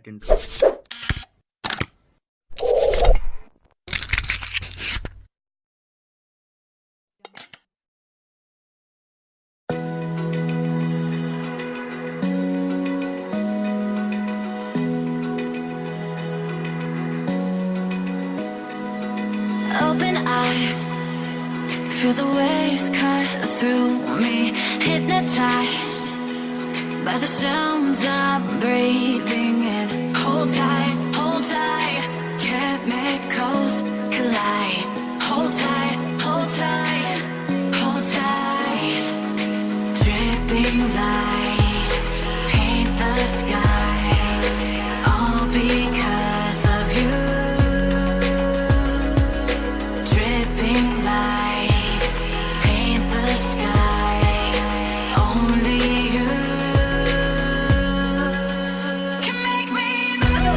intro. Open eye, feel the waves cut through me, hypnotized by the sounds I'm breathing in. Hold tight, chemicals collide. Hold tight, hold tight, hold tight. Dripping lights paint the skies, all because of you. Dripping lights paint the skies, only you can make me move.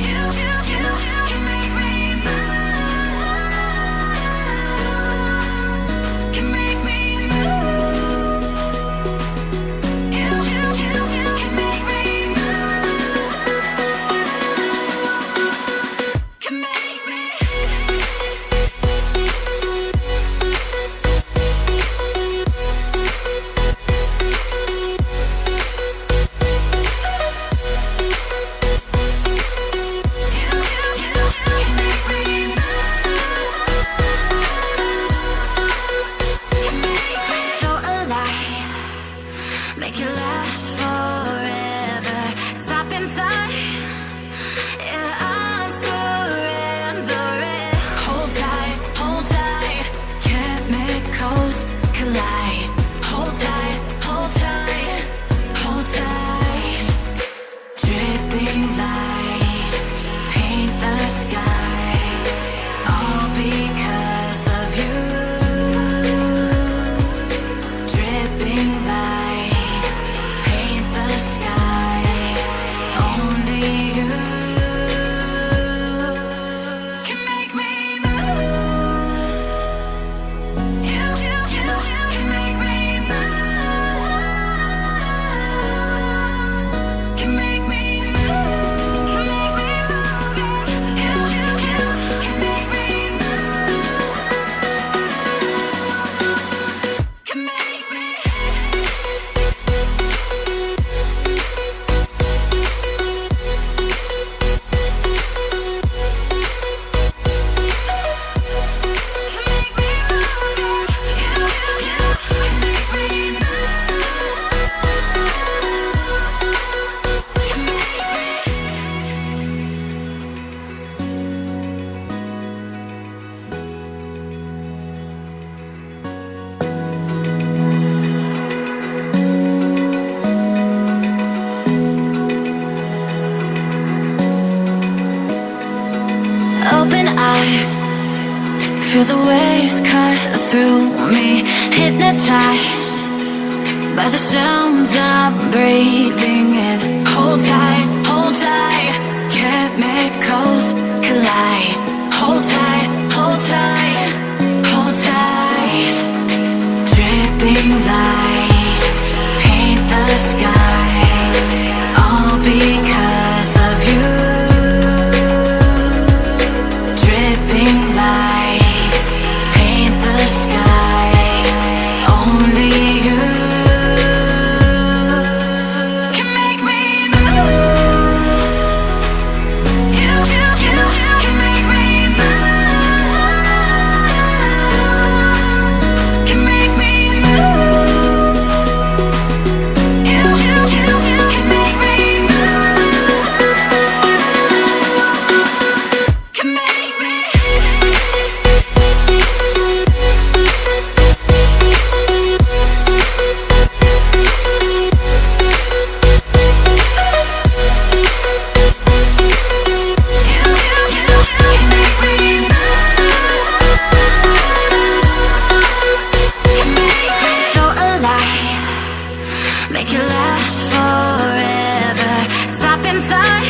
You can make me move. Can make me move. You can make me move. Can make me. So alive, make it last forever. Stop in time, yeah, I'm surrendering. Hold tight, chemicals collide. Hold tight, hold tight, hold tight. Dripping lights paint the skies, all because of you. Dripping lights paint the skies, only you can make me move. You can make me move. Can make me move. Can make me move. You can make me move. Can make me. Open eye, feel the waves cut through me, hypnotized by the sounds I'm breathing in. Hold tight, chemicals collide. Hold tight, hold tight, hold tight. Dripping lights paint the skies, all because of you. Dripping lights paint the skies, only you can make me move. You can make me move. Can make me move. You can make me move. Can make me. So alive, make it last forever. Stop in time.